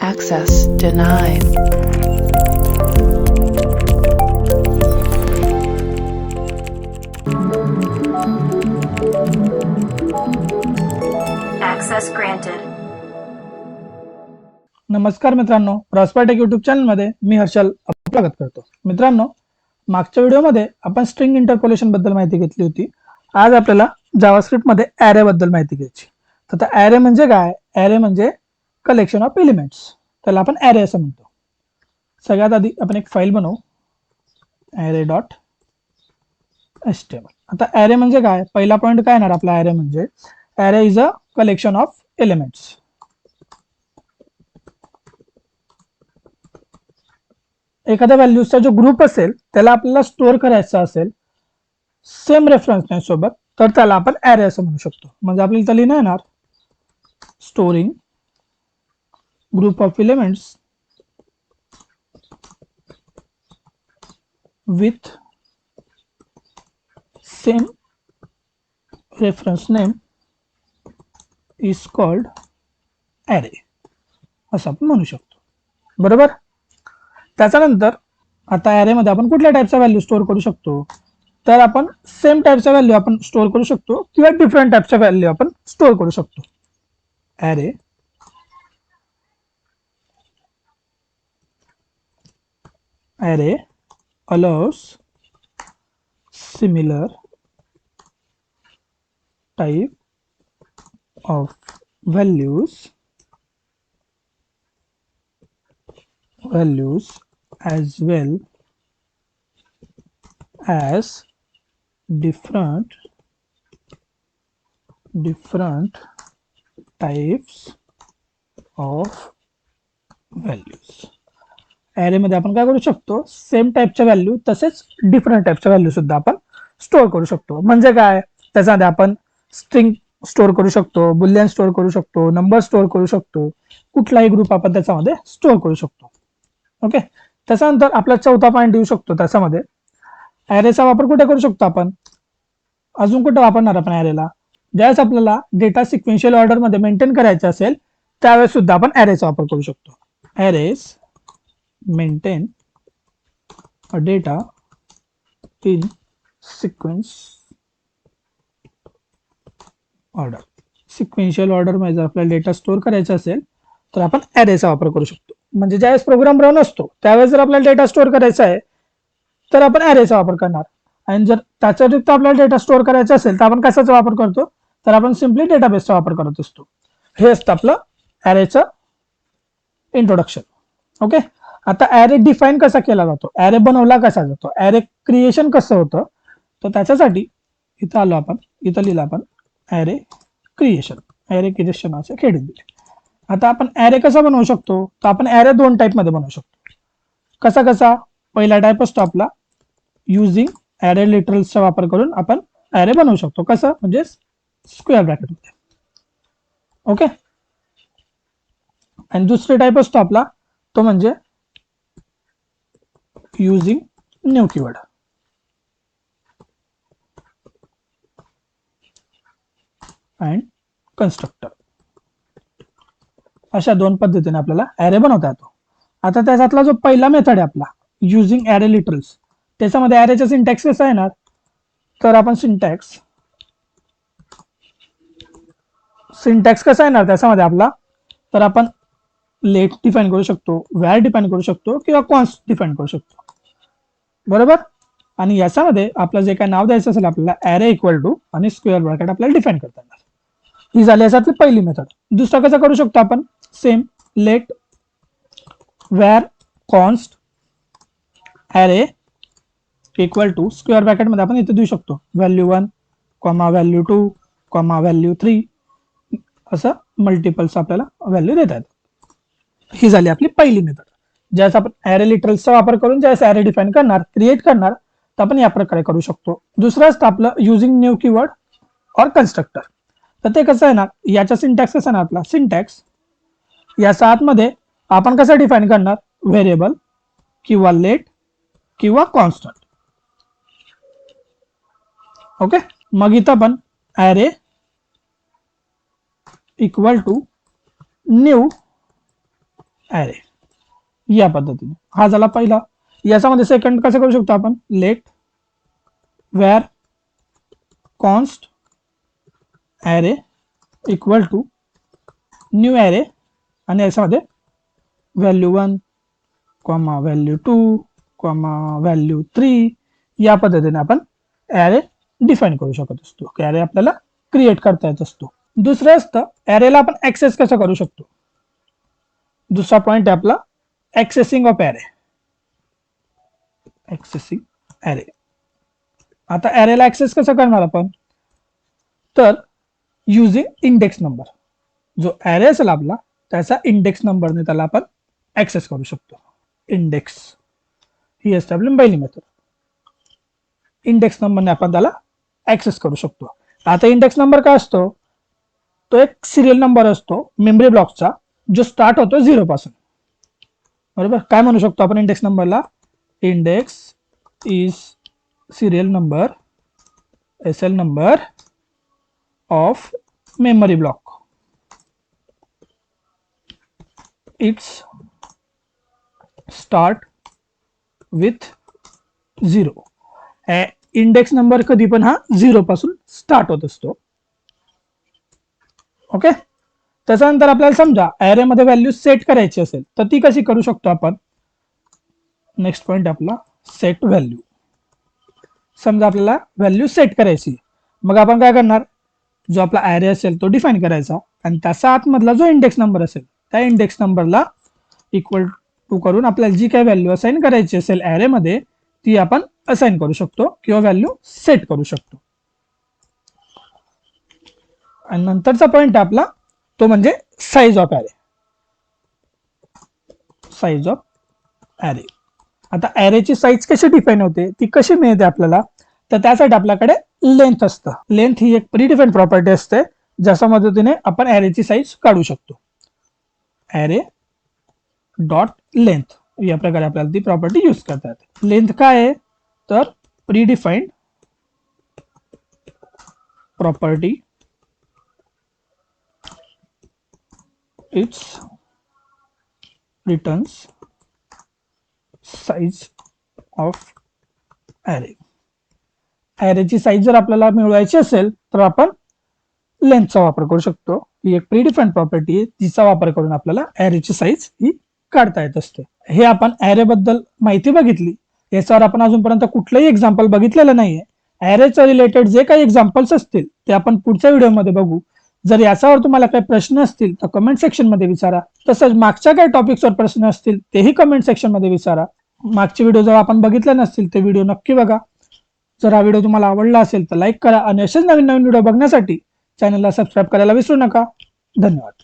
Access denied. Access granted. नमस्कार मित्रांनो, प्रॉस्परटेक YouTube चॅनलमध्ये मी हर्षल आपलं स्वागत करतो. मित्रांनो, मागच्या व्हिडिओमध्ये आपण स्ट्रिंग इंटरपोलेशन बद्दल माहिती घेतली होती. आज आपल्याला जावास्क्रिप्ट मध्ये ॲरे बद्दल माहिती घ्यायची. तर आता ॲरे म्हणजे काय? ॲरे म्हणजे कलेक्शन ऑफ एलिमेंट्स, त्याला आपण ॲरे असं म्हणतो. सगळ्यात आधी आपण एक फाईल बनवू, array.html. आता ॲरे म्हणजे काय? पहिला पॉईंट काय येणार आपला? ॲरे म्हणजे array is a collection of elements. एखाद्या व्हॅल्यूजचा जो ग्रुप असेल त्याला आपल्याला स्टोअर करायचा असेल सेम रेफरन्स नेम सोबत, तर त्याला आपण ॲरे असं म्हणू शकतो. म्हणजे आपल्याला इथं लिहिणं येणार storing group of elements with same reference name is called array असं आपण म्हणू शकतो. बरोबर. त्याच्यानंतर आता ॲरे मध्ये आपण कुठल्या टाईपच्या व्हॅल्यू स्टोअर करू शकतो? तर आपण सेम टाईपच्या व्हॅल्यू आपण स्टोअर करू शकतो किंवा डिफरंट टाईपच्या व्हॅल्यू आपण स्टोअर करू शकतो. array allows similar type of values as well as different types of values. Array मध्ये आपण काय करू शकतो? सेम टाईपच्या व्हॅल्यू तसेच डिफरंट टाईपच्या व्हॅल्यू सुद्धा आपण स्टोअर करू शकतो. म्हणजे काय? त्याच्यामध्ये आपण स्ट्रिंग स्टोअर करू शकतो, बुलियन स्टोअर करू शकतो, नंबर स्टोअर करू शकतो, कुठलाही ग्रुप आपण त्याच्यामध्ये स्टोअर करू शकतो. ओके. त्याच्यानंतर आपला चौथा पॉईंट येऊ शकतो. त्याच्यामध्ये ॲरेचा वापर कुठे करू शकतो आपण? अजून कुठे वापरणार आपण ॲरेला? ज्यावेळेस आपल्याला डेटा सिक्वेन्शियल ऑर्डर मध्ये मेंटेन करायचा असेल त्यावेळेस सुद्धा आपण ॲरेचा वापर करू शकतो. ॲरेज maintain a data in sequence order. Sequential order मध्ये जर आपल्याला डेटा स्टोअर करायचा असेल तर आपण ॲरेचा वापर करू शकतो. म्हणजे ज्यावेळेस प्रोग्राम रन असतो त्यावेळेस जर आपल्याला डेटा स्टोअर करायचा आहे तर आपण ॲरेचा वापर करणार. आणि जर त्याच्या व्यतिरिक्त आपल्याला डेटा स्टोअर करायचा असेल तर आपण कशाचा वापर करतो? तर आपण सिम्पली डेटाबेसचा वापर करत असतो. हे असतं आपलं ॲरेचं इंट्रोडक्शन. ओके. आता ॲरे डिफाईन कसा केला जातो? ॲरे बनवला कसा जातो? ॲरे क्रिएशन कसं होतं? तर त्याच्यासाठी इथं आलो आपण, इथं लिहिलं आपण ॲरे क्रिएशन असं खेळून दिले. आता आपण ॲरे कसा बनवू शकतो? तर आपण ॲरे दोन टाईप मध्ये बनवू शकतो. कसा? पहिला टाईप असतो आपला युजिंग ॲरे लिटरल्सचा वापर करून आपण ॲरे बनवू शकतो. कसं? म्हणजे स्क्वेअर ब्रॅकेट मध्ये. ओके. आणि दुसरी टाईप असतो आपला तो म्हणजे using new keyword. and constructor. अशा दोन पद्धतीने आपल्याला ॲरे बनवता येतो. आता त्याच्यातला जो पहिला मेथड आहे आपला युजिंग ॲरे लिटरल्स, त्याच्यामध्ये ॲरेचा सिंटॅक्स कसा येणार? तर आपण सिंटॅक्स कसा येणार त्याच्यामध्ये आपला? तर आपण लेट डिफाईन करू शकतो, व्हॅर डिफाईन करू शकतो किंवा कॉन्स्ट डिफाईन करू शकतो. बरोबर. आणि याच्यामध्ये आपलं जे काय नाव द्यायचं असेल आपल्याला ॲरे इक्वल टू आणि स्क्वेअर ब्रॅकेट आपल्याला डिफाईन करता येणार. ही झाली याच्यातली पहिली मेथड. दुसरा कसा करू शकतो आपण? Same let var const array equal to square bracket मध्ये आपण इथे देऊ शकतो व्हॅल्यू 1, व्हॅल्यू 2, व्हॅल्यू 3 असं मल्टिपल्स आपल्याला व्हॅल्यू देता येतात. ही झाली आपली पहिली मेथड. ज्यावेळेस आपण ॲरे लिटरल्सचा वापर करून ज्यावेळेस ॲरे डिफाईन करणार, क्रिएट करणार, तर आपण या प्रकारे करू शकतो. दुसरं असतं आपलं युजिंग न्यू कीवर्ड और कन्स्ट्रक्टर. तर ते कसं आहे ना, याचा सिंटॅक्स कसा ना आपला सिंटॅक्स याच्या आतमध्ये आपण कसं डिफाईन करणार? व्हेरिएबल किंवा लेट किंवा कॉन्स्टंट. ओके. मग इथं पण array equal to new array, या पद्धतीने. हा झाला पहिला. याच्यामध्ये सेकंड कसं करू शकतो आपण, let where const array equal to new array, आणि याच्यामध्ये व्हॅल्यू 1, व्हॅल्यू 2, व्हॅल्यू 3 या पद्धतीने आपण ॲरे डिफाईन करू शकत असतो. ॲरे आपल्याला क्रिएट करता येत असतो. दुसरं असतं ॲरेला आपण ऍक्सेस कसं करू शकतो. दुसरा पॉइंट आहे आपला ऍक्सेसिंग ऑफ ॲरे. ऍक्सेसिंग ॲरे. आता ॲरेला ऍक्सेस कसं करणार आपण, तर युजिंग इंडेक्स नंबर. जो ॲरे असेल आपला त्याचा इंडेक्स नंबरने त्याला आपण ऍक्सेस करू शकतो. इंडेक्स ही असते आपली पहिली मेथड. इंडेक्स नंबरने आपण त्याला ऍक्सेस करू शकतो. आता इंडेक्स नंबर काय असतो, तो एक सिरियल नंबर असतो मेमरी ब्लॉकचा, जो स्टार्ट होतो 0 पासून. बरोबर. काय म्हणू शकतो आपण इंडेक्स नंबरला, index is serial number, SL number of memory block. It's start with 0. Index number कधी पण हा 0 पासून स्टार्ट होत असतो. ओके. त्याच्यानंतर आपल्याला समजा ॲरे मध्ये व्हॅल्यू सेट करायची असेल तर ती कशी करू शकतो आपण. नेक्स्ट पॉइंट आपला सेट व्हॅल्यू. समजा आपल्याला व्हॅल्यू सेट करायची, मग आपण काय करणार, जो आपला ॲरे असेल तो डिफाईन करायचा, आणि त्याचा आतमधला जो इंडेक्स नंबर असेल त्या इंडेक्स नंबरला इक्वल टू करून आपल्याला जी काही व्हॅल्यू असाइन करायची असेल ॲरे मध्ये ती आपण असाइन करू शकतो किंवा व्हॅल्यू सेट करू शकतो. आणि नंतरचा पॉइंट आपला तो म्हणजे size of array. Size of array. आता ॲरेची साईज कशी डिफाईन होते, ती कशी मिळते आपल्याला, तर त्यासाठी आपल्याकडे लेंथ असतं. लेंथ ही एक प्रीडिफाईन प्रॉपर्टी असते, ज्याच्या मदतीने आपण ॲरेची साईज काढू शकतो. ॲरे डॉट लेंथ या प्रकारे आपल्याला ती प्रॉपर्टी यूज करता येते. लेंथ काय आहे, तर predefined property its returns size of array. ॲरेची साईज जर आपल्याला मिळवायची असेल तर आपण लेंथचा वापर करू शकतो. ही एक प्रीडिफाईन्ड प्रॉपर्टी आहे, तिचा वापर करून आपल्याला ॲरेची साईज ही काढता येत असते. हे आपण ॲरे बद्दल माहिती बघितली. याच्यावर आपण अजूनपर्यंत कुठलंही एक्झाम्पल बघितलेलं नाहीये. ॲरेच्या रिलेटेड जे काही एक्झाम्पल्स असतील ते आपण पुढच्या व्हिडिओमध्ये बघू. जर याच्यावर तुम्हाला काही प्रश्न असतील तर कमेंट सेक्शन मध्ये विचारा. तसंच मागच्या काही टॉपिक्सवर प्रश्न असतील तेही कमेंट सेक्शन मध्ये विचारा. मागचे व्हिडिओ जर आपण बघितले नसतील ते व्हिडिओ नक्की बघा. जर हा व्हिडिओ तुम्हाला आवडला असेल तर लाईक करा, आणि असेच नवीन नवीन व्हिडिओ बघण्यासाठी चॅनलला सबस्क्राईब करायला विसरू नका. धन्यवाद.